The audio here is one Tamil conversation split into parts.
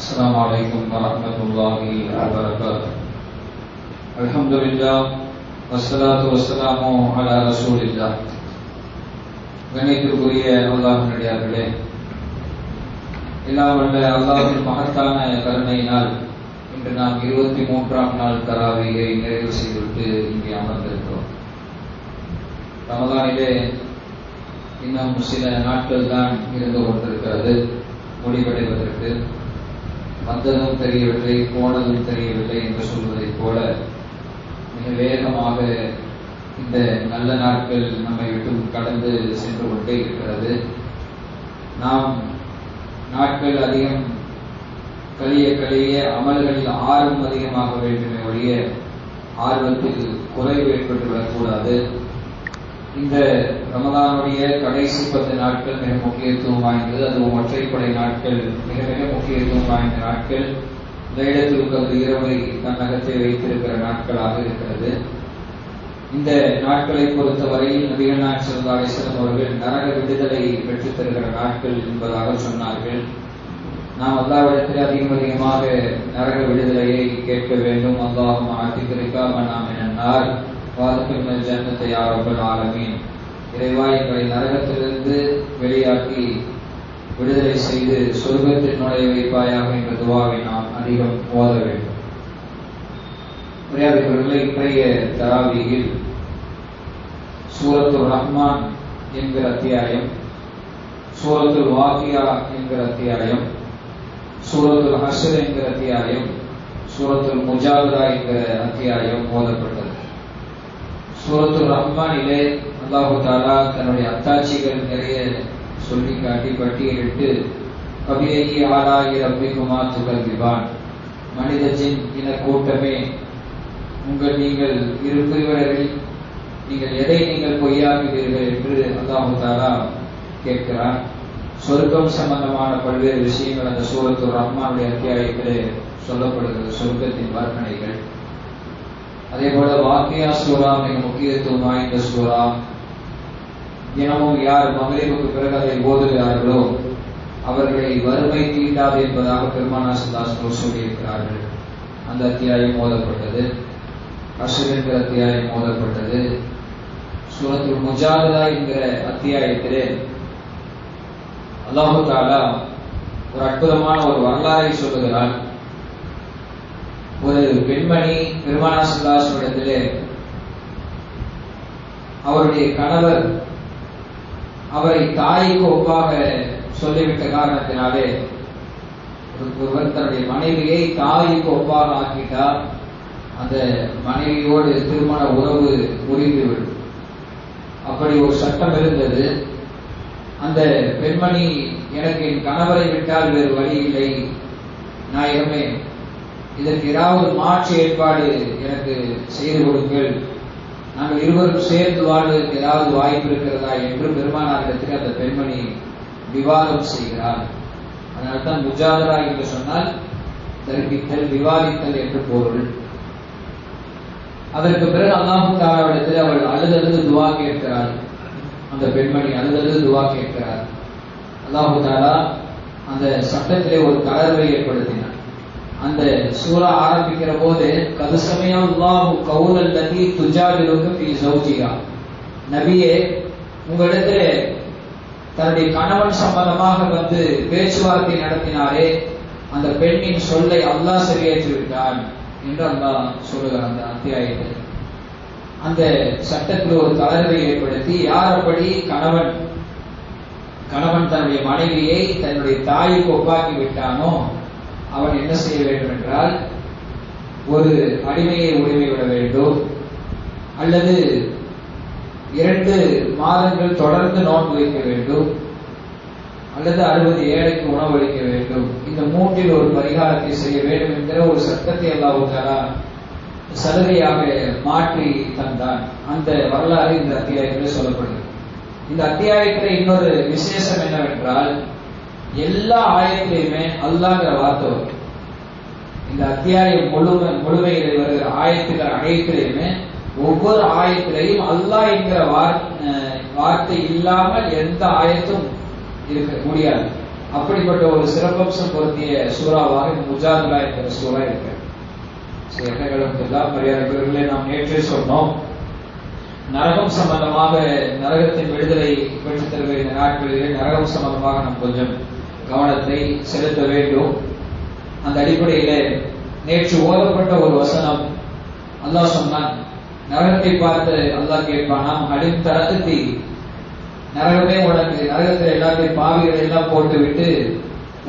السلام عليكم ورحمة الله وبركاته. الحمد لله والصلاة والسلام على رسول الله. கண்ணியத்திற்குரிய அல்லாஹ்வின் அடியார்களே, எல்லாம் வல்ல அல்லாஹ்வின் மகத்தான கருணையினால் இன்று நாம் 23ஆம் நாள் தராவீகை நிறைவு செய்துவிட்டு இங்கே அமர்ந்திருக்கிறோம். ரமதானிலே இன்னும் சில நாட்கள் தான் இருந்து கொண்டிருக்கிறது முடிவடைவதற்கு. வந்ததும் தெரியவில்லை, போனதும் தெரியவில்லை என்று சொல்வதைப் போல மிக வேகமாக இந்த நல்ல நாட்கள் நம்மை விட்டு கடந்து சென்று கொண்டே இருக்கிறது. நாம் நாட்கள் அதிகம் கழிய கழிய அமல்களில் ஆர்வம் அதிகமாக வேண்டுமே ஒழிய ஆர்வத்தில் குறைவு ஏற்பட்டுவிடக்கூடாது. இந்த ரமதானுடைய கடைசி 10 நாட்கள் மிக முக்கியத்துவம் வாய்ந்தது. அதுவும் ஒற்றைப்படை நாட்கள், மிக மிக முக்கியத்துவம் வாய்ந்த நாட்கள். லைலத்துல் கத்ர் இரவை தன்னகத்தை வைத்திருக்கிற நாட்களாக இருக்கிறது. இந்த நாட்களை பொறுத்தவரையில் நபிகள் நாயகம் ஸல்லல்லாஹு அலைஹி வஸல்லம் அவர்கள் நரக விடுதலை பெற்றுத் தருகிற நாட்கள் என்பதாக சொன்னார்கள். நாம் அல்லாஹ்விடத்தில் அதிகமாக நரக விடுதலையை கேட்க வேண்டும். அல்லாஹும்ம ஆதிக ரிகாபனா மினன் நார் வாதுகில் ஜன்னத்தை யா ரப்பல் ஆலமீன். இறைவா, எங்களை நரகத்திலிருந்து வெளியாக்கி விடுதலை செய்து சொர்க்கத்தில் நுழைய வைப்பாயாக என்ற துவாவை நாம் அதிகம் ஓத வேண்டும். மரியாதைக்குரியவர்களே, இன்றைய தராவீகில் சூரத்துல் ரஹ்மான் என்கிற அத்தியாயம், சூரத்துல் வாக்கியா என்கிற அத்தியாயம், சூரத்துல் ஹஷ்ர் என்கிற அத்தியாயம், சூரத்துல் முஜாதலா என்கிற அத்தியாயம் ஓதப்பட்டது. சூரத்துல் ரஹ்மானிலே அல்லாஹு தஆலா தன்னுடைய அத்தாட்சிகள் நிறைய சொல்லி காட்டி பட்டியலிட்டு கபியையி ஆலாயி ரப்பிகுமா துகல்லிபான், மனித ஜின் இன கூட்டமே, நீங்கள் இரு பிரிவினரில் நீங்கள் எதை நீங்கள் பொய்யாக்குவீர்கள் என்று அல்லாஹு தஆலா கேட்கிறார். சொர்க்கம் சம்பந்தமான பல்வேறு விஷயங்கள் அந்த சூரத்துல் ரஹ்மானுடைய அத்தியாயத்திலே சொல்லப்படுகிறது, சொர்க்கத்தின் வர்ணனைகள். அதே போல வாக்கியா சூரா மிக முக்கியத்துவம் வாய்ந்த சூரா. தினமும் யார் மக்ரிபுக்கு பிறகு அதை ஓதுகிறார்களோ அவர்களை வறுமை தீண்டாது என்பதாக பெருமானார் ஸல்லல்லாஹு அலைஹி வஸல்லம் சொல்லியிருக்கிறார்கள். அந்த அத்தியாயம் ஓதப்பட்டது. ஹஷ்ர் என்கிற அத்தியாயம் ஓதப்பட்டது. சூரத்துல் முஜாதலா என்கிற அத்தியாயத்திலே அல்லாஹு தஆலா ஒரு அற்புதமான ஒரு வரலாறை சொல்லுகிறார். ஒரு பெண்மணி பெருமானார் ஸல்லல்லாஹு அலைஹி வஸல்லம் இடத்திலே அவருடைய கணவர் அவரை தாய்க்கு ஒப்பாக சொல்லிவிட்ட காரணத்தினாலே ஒருவர் தன்னுடைய மனைவியை தாய்க்கு ஒப்பாக ஆக்கிட்டார். அந்த மனைவியோடு திருமண உறவு முறிந்துவிடும். அப்படி ஒரு சட்டம் இருந்தது. அந்த பெண்மணி, எனக்கு என் கணவரை விட்டால் வேறு வழி இல்லை நாயகமே, இதற்கு ஏதாவது மாற்று ஏற்பாடு எனக்கு செய்து கொடுங்கள், நாங்கள் இருவரும் சேர்ந்து வாழ்வதற்கு ஏதாவது வாய்ப்பு இருக்கிறதா என்று பெருமானாரிடத்தில் அந்த பெண்மணி விவாதம் செய்கிறார். அதனால்தான் முஜாதலா என்று சொன்னால் தர்பித்தல், விவாதித்தல் என்று பொருள். அதற்கு பிறகு அல்லாஹ் தஆலாவிடத்தில் அவள் அழுதழுது துவா கேட்கிறாள். அந்த பெண்மணி அழுதழுது துவா கேட்கிறார். அல்லாஹ் தஆலா அந்த சட்டத்திலே ஒரு தளர்வை ஏற்படுத்தினார். அந்த சூரா ஆரம்பிக்கிற போது கதுசமயல்லாஹு கௌலல்லதி துஜாதிலுக ஃபீ ஜௌஜிஹா, நபியே, உங்களிடத்திலே தன்னுடைய கணவன் சம்பந்தமாக வந்து பேச்சுவார்த்தை நடத்தினாரே அந்த பெண்ணின் சொல்லை அல்லாஹ் சரியாற்றி விட்டான் என்று அல்லாஹ் சொல்லுகிறார். அந்த அத்தியாயத்தில் அந்த சட்டத்தில் ஒரு தளர்வை ஏற்படுத்தி, யார் அப்படி கணவன் தன்னுடைய மனைவியை தன்னுடைய தாய்க்கு ஒப்பாக்கி விட்டானோ அவன் என்ன செய்ய வேண்டும் என்றால், ஒரு அடிமையை உரிமை விட வேண்டும், அல்லது 2 மாதங்கள் தொடர்ந்து நோன்பு வைக்க வேண்டும், அல்லது 60 ஏழைக்கு உணவளிக்க வேண்டும். இந்த 3இல் ஒரு பரிகாரத்தை செய்ய வேண்டும் என்கிற ஒரு சட்டத்தை அல்லாஹ் தஆலா சலுகையாக மாற்றி தந்தான். அந்த வரலாறு இந்த அத்தியாயத்தில் சொல்லப்படுகிறது. இந்த அத்தியாயத்தில் இன்னொரு விசேஷம் என்னவென்றால், எல்லா ஆயத்திலையுமே அல்லாஹ்ங்கிற வார்த்தை வரும். இந்த அத்தியாயம் முழுமையில் வருகிற ஆயத்துகள் அனைத்திலையுமே ஒவ்வொரு ஆயத்திலையும் அல்லாஹ் என்கிற வார்த்தை இல்லாமல் எந்த ஆயத்தும் இருக்க முடியாது. அப்படிப்பட்ட ஒரு சிறப்பம்சம் பொருத்திய சூறாவாக இந்த முஜாதிலா என்கிற சூறா இருக்கு. மரியாதைக்குரியவர்களே, நாம் நேற்றே சொன்னோம், நரகம் சம்பந்தமாக, நரகத்தின் விடுதலை பெற்றுத் தருகிற இந்த நாட்களிலே நரகம் சம்பந்தமாக நாம் கொஞ்சம் கவனத்தை செலுத்த வேண்டும். அந்த அடிப்படையில நேற்று ஓதப்பட்ட ஒரு வசனம், அல்லாஹ் சொன்னான், நரகத்தை பார்த்து அல்லாஹ் கேட்பானாம், அடிம் தரத்தி, நரகமே உனக்கு, நரகத்தில் எல்லாத்தையும் பாவிகளை எல்லாம் போட்டு விட்டு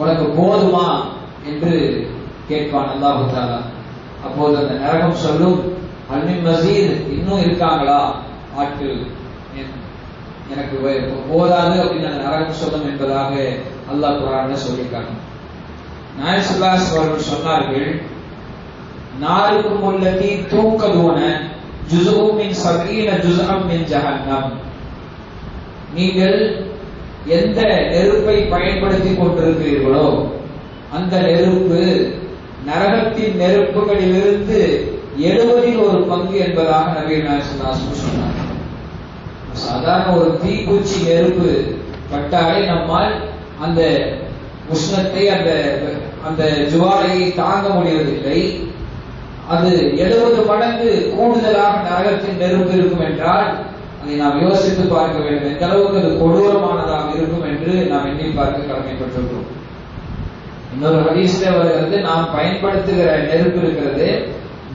உனக்கு போதுமா என்று கேட்பான் அல்லாஹ் தஆலா. அப்போது அந்த நரகம் சொல்லும், அல்மின் மசீத், இன்னும் இருக்காங்களா ஆட்கள், எனக்கு போதாது அப்படின்னு அந்த நரகம் சொல்லும் என்பதாக அல்லாஹ் குர்ஆன்ல சொல்லியிருக்காங்க. நாயகம் ஸல்லல்லாஹு அலைஹி வஸல்லம் அவர்கள் சொன்னார்கள், நாருக்கும் உள்ளதி தூக்கதுன ஜுஸு மின் 70 ஜுஸம் மின் ஜஹன்னம். நீங்கள் எந்த நெருப்பை பயன்படுத்தி கொண்டிருக்கிறீர்களோ அந்த நெருப்பு நரகத்தின் நெருப்புகளிலிருந்து 70 ஒரு பங்கு என்பதாக நபி நாயகம் ஸல்லல்லாஹு அலைஹி வஸல்லம் சொன்னார். சாதாரண ஒரு தீக்குச்சி நெருப்பு பட்டாலே நம்மால் அந்த உஷ்ணத்தை, அந்த ஜுவாலையை தாங்க முடிவதில்லை. அது 70 மடங்கு கூடுதலாக நரகத்தின் நெருப்பு இருக்கும் என்றால் அதை நாம் யோசித்து பார்க்க வேண்டும், எந்த அளவுக்கு அது கொடூரமானதாக இருக்கும் என்று நாம் எண்ணி பார்க்க கடமைப்பட்டிருக்கிறோம். இன்னொரு ஹதீஸ்ல வருகிறது, நாம் பயன்படுத்துகிற நெருப்பு இருக்கிறது,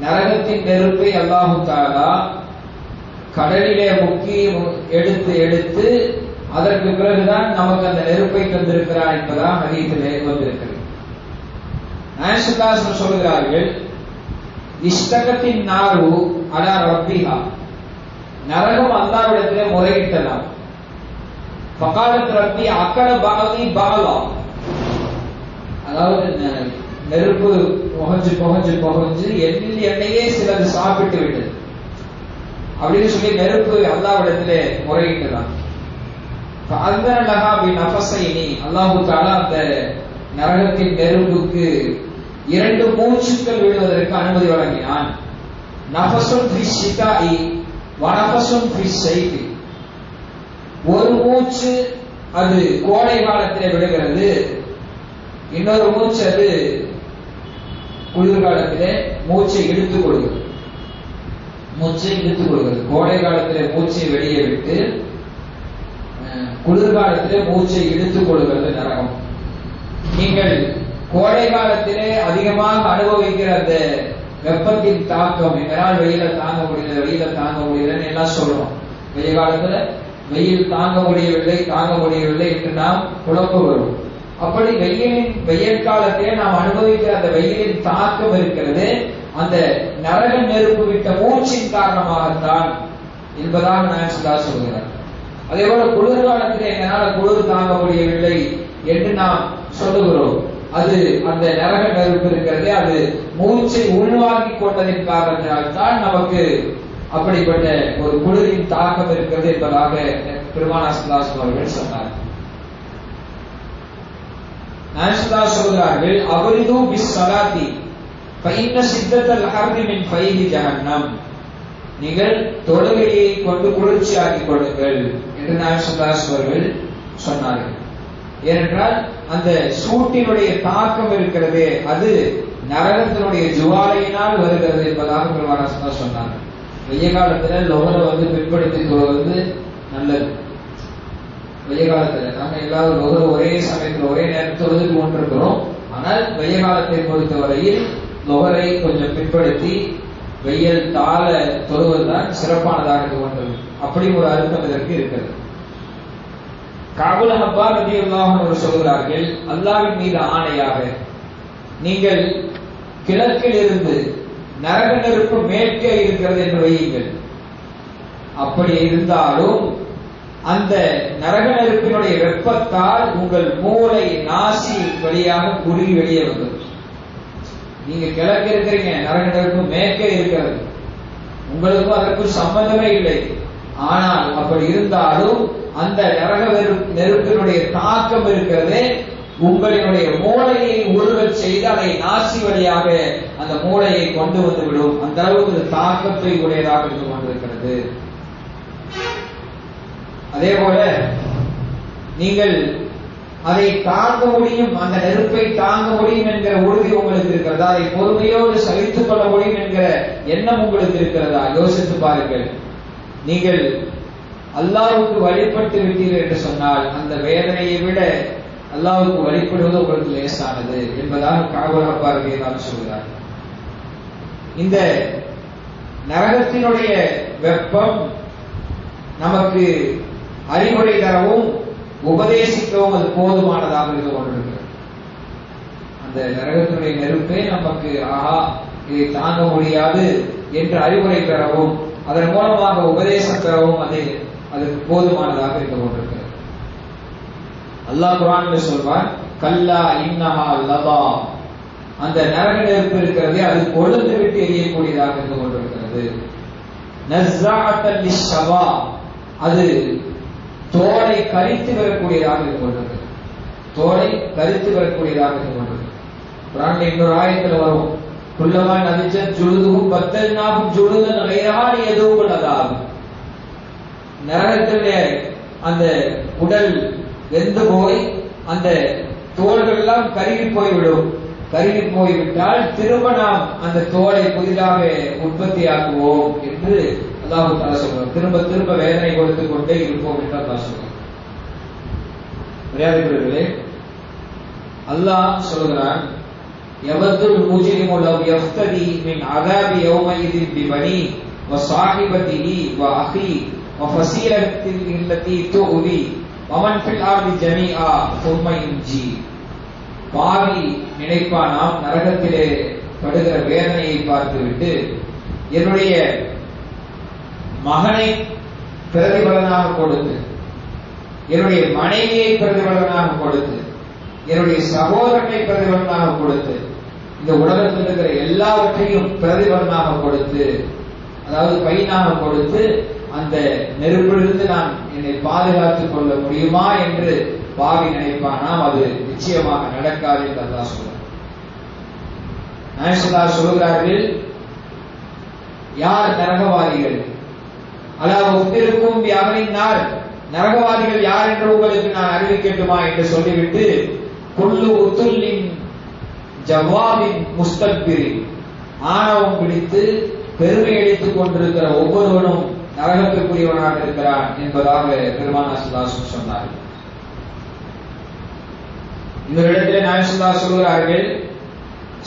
நரகத்தின் நெருப்பை அல்லாஹ் தஆலா கடலிலே முக்கி எடுத்து எடுத்து அதற்கு பிறகுதான் நமக்கு அந்த நெருப்பை தந்திருக்கிறார் என்பதாக ஹதீஸிலே வந்திருக்கிறது. நாயகம் ஸல்லல்லாஹு அலைஹி வஸல்லம் சொல்கிறார்கள், இஷ்தகத்தின் நாரு அலா ரப்பிஹா, நரகம் அல்லாஹ்விடத்திலே முறையிட்டதாம். ஃபகாலத் ரப்பி அகல பஅதி பஅலா, அதாவது நெருப்பு புகஞ்சு புகஞ்சு புகஞ்சு எண்ணெயே சிலது சாப்பிட்டு விட்டது அப்படின்னு சொல்லி நெருப்பு அல்லாஹ்விடத்திலே முறையிட்டதாம். அல்லாஹு தஆலா அந்த நரகத்தின் நெருப்புக்கு 2 மூச்சுக்கள் விடுவதற்கு அனுமதி வழங்கினான். நஃபஸுன் ஃபிஸ் ஷிதாஇ வ நஃபஸுன் ஃபிஸ் ஸைஃபி, ஒரு மூச்சு அது கோடை காலத்திலே விடுகிறது, இன்னொரு மூச்சு அது குளிர்காலத்திலே மூச்சை இழுத்துக் கொள்கிறது. கோடை காலத்திலே மூச்சை வெளியே விட்டு குளிர்காலத்திலே மூச்சை இழுத்துக் கொள்கிறது நரகம். நீங்கள் கோடை காலத்திலே அதிகமாக அனுபவிக்கிற அந்த வெப்பத்தின் தாக்கம், எங்களால் வெயில தாங்க முடியலன்னு எல்லாம் சொல்றோம். வெயில் காலத்துல வெயில் தாங்க முடியவில்லை என்று நாம் குழப்ப வரும். அப்படி வெயில் காலத்திலே நாம் அனுபவிக்கிற அந்த வெயிலின் தாக்கம் இருக்கிறது, அந்த நரக நெருப்பு விட்ட மூச்சின் காரணமாகத்தான் என்பதாக நாயகம் சொல்கிறார். அதே போல குளிர்காலத்திலே எங்களால் குளிர் தாங்க முடியவில்லை என்று நாம் சொல்லுகிறோம். அது அந்த நரக நெருப்பு இருக்கிறதே, அது மூச்சை உள்வாங்கி கொண்டதின் காரணத்தினால்தான் நமக்கு அப்படிப்பட்ட ஒரு குளிரின் தாக்கம் இருக்கிறது என்பதாக பெருமானார் ஸல்லல்லாஹு அலைஹி அவர்கள் சொன்னார். நாயகம் சொல்கிறார்கள், அபரிது பிஸ் ஸலாத்தி ஃபைன்ன சித்தத்தல் ஹர்ரி மின் ஃபைஹி ஜஹன்னம், நீங்கள் தொழுகையை கொண்டு குளிர்ச்சியாக்கிக் கொள்ளுங்கள் என்று நாயகம் அவர்கள் சொன்னார்கள். ஏனென்றால் அந்த சூட்டினுடைய தாக்கம் இருக்கிறதே, அது நரகத்தினுடைய ஜுவாலையினால் வருகிறது என்பதாக பெருமானார் சொன்னார்கள். வெய்ய காலத்துல லொஹரை பின்படுத்திக் கொள்வது நல்லது. வெய்ய காலத்துல நாங்க எல்லாரும் லொஹர் ஒரே சமயத்தில் ஒரே நேரத்தில் கொண்டிருக்கிறோம். ஆனால் வெய்ய காலத்தை பொறுத்தவரையில் லொஹரை கொஞ்சம் பின்படுத்தி வெயில் தாழ தொழுவதுதான் சிறப்பானதாக கொண்டது. அப்படி ஒரு அர்த்தம் இதற்கு இருக்கிறது. காபுல் அஹ்பார் ரலியல்லாஹு அன்ஹு சொல்கிறார்கள், அல்லாஹ்வின் மீது ஆணையாக, நீங்கள் கிழக்கில் இருந்து நரக நெருப்பு மேற்கே இருக்கிறது என்று வையுங்கள். அப்படி இருந்தாலும் அந்த நரக நெருப்பினுடைய வெப்பத்தால் உங்கள் மூளை நாசி வழியாக குறுகி வெளியே வந்தது. நீங்க கிழக்கு இருக்கிறீங்க, நரக நெருப்பு மேற்கே இருக்கிறது, உங்களுக்கும் அதற்கும் சம்பந்தமே இல்லை. ஆனால் அப்படி இருந்தாலும் அந்த நரக நெருப்பினுடைய தாக்கம் இருக்கிறது, உங்களினுடைய மூளையை உருவச் செய்து அதை நாசி வழியாக அந்த மூளையை கொண்டு வந்து விடும். அந்த அளவுக்கு தாக்கத்தை உடையதாக இருந்து கொண்டிருக்கிறது. அதே போல நீங்கள் அதை தாங்க முடியும், அந்த நெருப்பை தாங்க முடியும் என்கிற உறுதி உங்களுக்கு இருக்கிறதா? அதை பொறுமையோடு சகித்துக் கொள்ள முடியும் என்கிற எண்ணம் உங்களுக்கு இருக்கிறதா? யோசித்து பாருங்கள். நீங்கள் அல்லாஹ்வுக்கு வழிபட்டு விட்டீர்கள் என்று சொன்னால் அந்த வேதனையை விட அல்லாஹ்வுக்கு வழிபடுவது உங்களுக்கு லேசானது என்பதாக கஅபுல் அஹ்பார் ரலியல்லாஹு சொல்கிறார். இந்த நரகத்தினுடைய வெப்பம் நமக்கு அறிவுரை தரவும் உபதேசிக்கவும் அது போதுமானதாக இருந்து கொண்டிருக்கிறது. அந்த நரகத்தினுடைய நெருப்பே நமக்கு ஆஹா இதை தாங்க முடியாது என்று அறிவுரை பெறவும் அதன் மூலமாக உபதேசம் பெறவும் அதுக்கு போதுமானதாக இருந்து கொண்டிருக்கிறது. அல்லாஹ் குர்ஆன்ல சொல்வார், கல்லா இன்னஹா லதா, அந்த நரக நெருப்பு இருக்கிறதே அது கொழுந்து விட்டு எரியக்கூடியதாக இருந்து கொண்டிருக்கிறது. நஸ்ஸாஅத்தல் லிஷ்ஷவா, அது தோலை கரித்து வரக்கூடியதாக இருந்து கொண்டிருக்கிறது. தோலை கரித்து வரக்கூடியதாக இருந்து கொண்டிருக்கிறது. குர்ஆன்ல இன்னொரு ஆயத்தில் வரும், குல்லமா நதிஜத் ஜுலுதுஹும் பத்தல்னாஹும் ஜுலுதன் கைரஹா லியதூகுல் அதாப். நரகத்திலே அந்த உடல் வெந்து போய் அந்த தோள்கள் எல்லாம் கருகி போய்விடும். கருகி போய்விட்டால் திரும்ப நாம் அந்த தோலை புதிதாக உற்பத்தியாக்குவோம் என்று அல்லாஹ் தஆலா சொல்றார். திரும்ப திரும்ப வேதனை கொடுத்து கொண்டே இருப்போம் என்று அல்லாஹ் சொல்றார். மரியாதைக்குரியவர்களே, அல்லாஹ் சொல்கிறான், யவத்துல் முஜ்ரிமு லவ் யஃப்ததி மின் அஸாபி யௌமஇதின் பிபனி வ ஸாஹிபதிஹி வ அஹி வ ஃபஸீலத்திஹி அல்லதி துவி வ மன் ஃபில் அர்தி ஜமீஆ ثم யுன்ஜி. பாவி நினைப்பானாம், நரகத்திலே படுகிற வேதனையை பார்த்துவிட்டு என்னுடைய மகனை பிரதிபலனாக கொடுத்து, என்னுடைய மனைவியை பிரதிபலனாக கொடுத்து, என்னுடைய சகோதரனை பிரதிபலனாக கொடுத்து, இந்த உலகத்தில் இருக்கிற எல்லாவற்றையும் பிரதிபலனாக கொடுத்து, அதாவது பையனாக கொடுத்து அந்த நெருப்பிலிருந்து நான் என்னை பாதுகாத்துக் கொள்ள முடியுமா என்று பாவி நினைப்பானாம். அது நிச்சயமாக நடக்காது என்று அல்லாஹ் சொல்றார். நாயகம் சொல்கிறார்கள், யார் நரகவாதிகள், அல்லாஹ்வுக்கும் யாரினார், நரகவாதிகள் யார் என்று உங்களுக்கு நான் அறிவிக்கட்டுமா என்று சொல்லிவிட்டு, குல்லு உத்துல்லின் ஜவாபின் முஸ்தக்பிரின், ஆணவம் பிடித்து பெருமை அளித்துக் கொண்டிருக்கிற ஒவ்வொருவனும் நரகத்திற்குரியவனாக இருக்கிறான் என்பதாக பெருமானார் ஸல்லல்லாஹு அலைஹி வஸல்லம் சொன்னார்கள். இந்த இடத்திலே நாயகம் சொல்கிறார்கள்,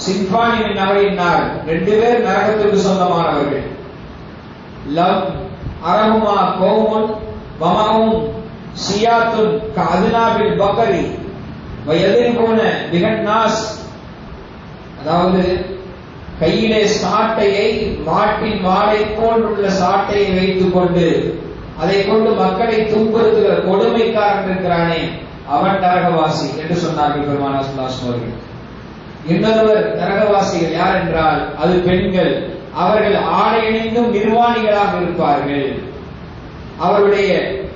சின்ஃபானி மின் அஹ்லின்னார், ரெண்டு பேர் நரகத்திற்கு சொந்தமானவர்கள். லம் அரஹுமா கௌமுன் வமஹும் ஷியாத்துன் கஅத்னாபில் பக்கரி வயதிர்பூன பிகன்னாஸ், அதாவது கையிலே சாட்டையை, மாட்டின் வாளை போன்றுள்ள சாட்டையை வைத்துக் கொண்டு அதை கொண்டு மக்களை துன்புறுத்துகிற கொடுமைக்காரன் இருக்கிறானே அவன் நரகவாசி என்று சொன்னார்கள் பெருமானார் ஸல்லல்லாஹு அலைஹி வஸல்லம். இன்னொருவர் நரகவாசிகள் யார் என்றால் அது பெண்கள். அவர்கள் ஆடை அணிந்தும் நிர்வாணிகளாக இருப்பார்கள். அவருடைய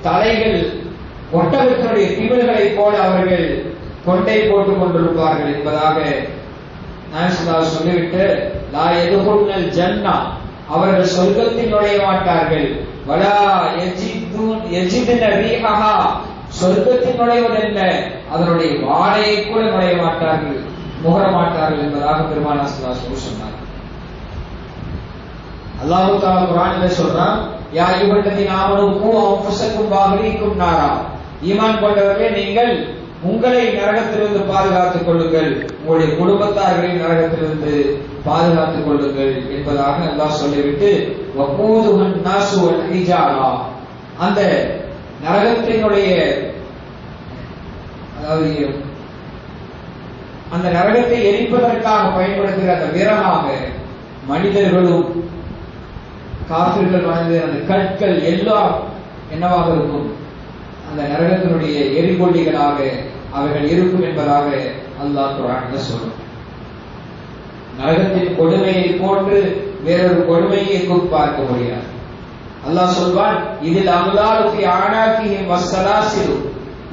தலைகள் ஒட்டகத்தினுடைய திமில்களை போல அவர்கள் கொண்டை போட்டுக் கொண்டிருப்பார்கள் என்பதாக நாயகம் சொல்லிவிட்டு, லா யதுகுல் ஜன்னா, அவர்கள் சொர்க்கத்தில் நுழைய மாட்டார்கள். வலா யஜிதுன ரீஹஹா, சொர்க்கத்தில் நுழைவது என்ன, அதனுடைய வாடையை கூட நுழைய மாட்டார்கள், முகர மாட்டார்கள் என்பதாக பெருமானார் ஸல்லல்லாஹு அலைஹி வஸல்லம் சொன்னார். அல்லாஹ் தஆலா குர்ஆனிலே சொல்றான், யா அய்யுஹல்லதீன ஆமனூ கூ அன்ஃபுஸக்கும் வ அஹ்லீக்கும் நாரா, ஈமான் கொண்டவர்களே நீங்கள் உங்களை நரகத்திலிருந்து பாதுகாத்துக் கொள்ளுங்கள், உங்களுடைய குடும்பத்தார்களை நரகத்திலிருந்து பாதுகாத்துக் கொள்ளுங்கள் என்பதாக அல்லாஹ் சொல்லிவிட்டு, வகூதுஹன் நாசு வல் ஹிஜாரா, அந்த நரகத்தினுடைய, அதாவது அந்த நரகத்தை எரிப்பதற்காக பயன்படுத்துகிற அந்த விறகாக மனிதர்களும் காஃபிர்கள் வாழ்ந்த அந்த கற்கள் எல்லாம் என்னவாக இருக்கும், அந்த நரகத்தினுடைய எரிகொள்ளிகளாக அவைகள் இருக்கும் என்பதாக அல்லாஹ் குர்ஆன்ல சொல்றான். நரகத்தின் கொடுமையை போன்று வேறொரு கொடுமையை எங்கும் பார்க்க முடியாது. அல்லாஹ் சொல்வான், இதில் அம்லாலுக்கு ஆனாக்கிஹிம் வஸ்ஸலாசிலு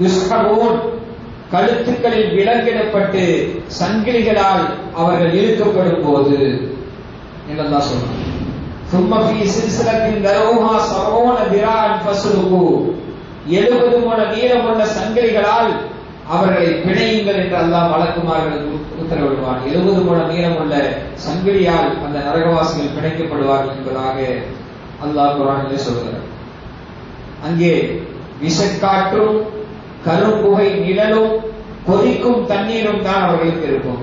யுஸ்ஹபூன், கழுத்துக்களில் விலங்கிடப்பட்டு சங்கிலிகளால் அவர்கள் இழுக்கப்படும் போது என்று அல்லாஹ் சொல்றான். ثم في سلسلة ذرعها 70 ذراعا فاسلكوه, 70 முழ நீளமுள்ள சங்கிலிகளால் அவர்களை பிணையுங்கள் என்று அல்லாஹ் மலக்குமார்களுக்கு உத்தரவிடுவான். 70 முழம் நீளமுள்ள சங்கிலியால் அந்த நரகவாசிகள் பிணைக்கப்படுவார்கள் என்பதாக அல்லாஹ் குர்ஆனிலே சொல்கிறார். அங்கே விஷக்காற்றும் கரும்புகை நிழலும் கொதிக்கும் தண்ணீரும் தான் அவர்களுக்கு இருக்கும்.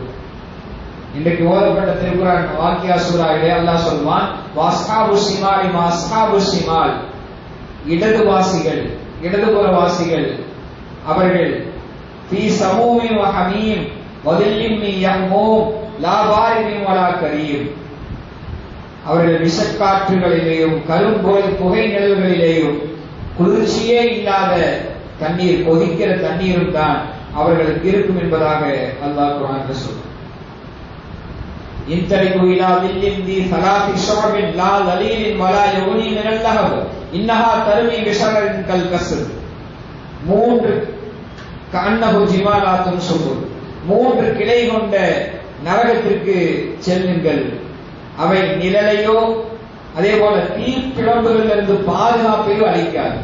இன்றைக்கு ஓதப்பட்ட திருக்குர்ஆன் வாக்கியா சூராவிலே அல்லாஹ் சொல்வான், வஸ்ஹாபு ஷிமாலி வஸ்ஹாபு ஷிமால், இடதுவாசிகள் இடதுபுறவாசிகள் அவர்கள் ஃபீ ஸமூமின் வ ஹமீம் வதில்லின் மின் யஹ்மூம் லா பாரிதின் வலா கரீம், அவர்கள் விஷக்காற்றுகளிலேயும் புகை நிழல்களிலேயும் குளிர்ச்சியே இல்லாத தண்ணீர், கொதிக்கிற தண்ணீரும் தான் அவர்களுக்கு இருக்கும் என்பதாக அல்லாஹ் குர்ஆனில் சொல்றார். இன்தலிகு இலா தில்லின் தி ஸலாத்தி ஷுஅபின் லா லலீலின் வலா யுக்னி மினல் லஹப் இன்னஹா தர்மி பிஷரரின் கல் கஸ்ர், 3 கன்னஹு ஜிமாலாத்துன் சுபுர், 3 கிளை கொண்ட நரகத்திற்கு செல்லுங்கள். அவை நிழலையோ அதே போல தீப்பிழம்புகளிலிருந்து பாதுகாப்பையோ அளிக்காது.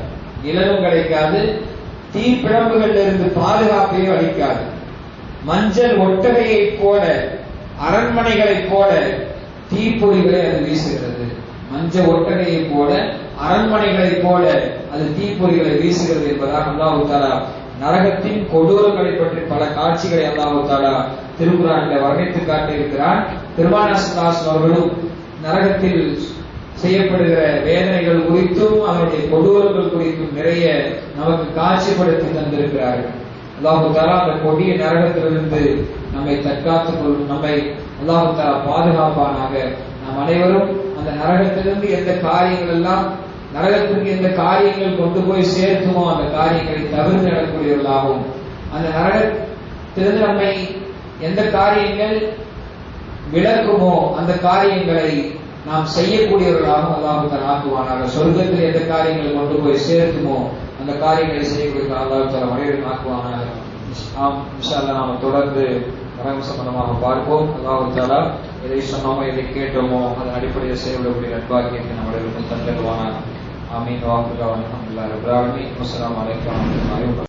நிழலும் கிடைக்காது, தீப்பிழம்புகளிலிருந்து பாதுகாப்பையோ அளிக்காது. மஞ்சள் ஒட்டகையை போல, அரண்மனைகளை போல தீப்பொறிகளை அது வீசுகிறது. மஞ்சள் ஒட்டகையை போல, அரண்மனைகளை போல அது தீப்பொறிகளை வீசுகிறது என்பதாக அல்லாஹ் தஆலா நரகத்தின் கொடூரங்களை பற்றி பல காட்சிகளை அல்லாஹ் தஆலா திருக்குர்ஆனில் வர்ணித்து காட்டியிருக்கிறான். பெருமானார் ஸல்லல்லாஹு அலைஹி வஸல்லம் அவர்களும் நரகத்தில் செய்யப்படுகிற வேதனைகள் குறித்தும் அதனுடைய கொடூரங்கள் குறித்தும் நிறைய நமக்கு காட்சிப்படுத்தி தந்திருக்கிறார்கள். அல்லாஹ் தஆலா அந்த கொடிய நரகத்திலிருந்து நம்மை தற்காத்துக் கொள்ளும், நம்மை அல்லாஹ் தஆலா பாதுகாப்பானாக. நாம் அனைவரும் அந்த நரகத்திலிருந்து எந்த காரியங்கள் எல்லாம் நரகத்திற்கு எந்த காரியங்கள் கொண்டு போய் சேர்த்துமோ அந்த காரியங்களை தவிர்த்து நடக்கக்கூடியவர்களாகவும், அந்த நரகத்திலிருந்து நம்மை எந்த காரியங்கள் விளக்குமோ அந்த காரியங்களை நாம் செய்யக்கூடியவர்களாகவும் அல்லாஹ் தஆலா ஆக்குவானாக. சொர்க்கத்தில் எந்த காரியங்கள் கொண்டு போய் சேர்த்துமோ அந்த காரியங்களை செய்யக்கூடிய அல்லாஹ் தஆலா அனைவரும் ஆக்குவானாக. இன்ஷா அல்லாஹ் நாம் தொடர்ந்து நரகம் சம்பந்தமாக பார்ப்போம். அல்லாஹ் தஆலா எதை சொன்னோமோ எதை கேட்டோமோ அதன் அடிப்படையில் செய்யக்கூடிய நட்பாக்கியத்தை நம்மளுக்கு தந்தருவானாக. ஆமீன். வாஹிரு தஅவானா அல்ஹம்துலில்லாஹி ரப்பில் ஆலமீன். அஸ்ஸலாமு அலைக்கும் வரஹ்மத்துல்லாஹி வபரகாத்துஹு.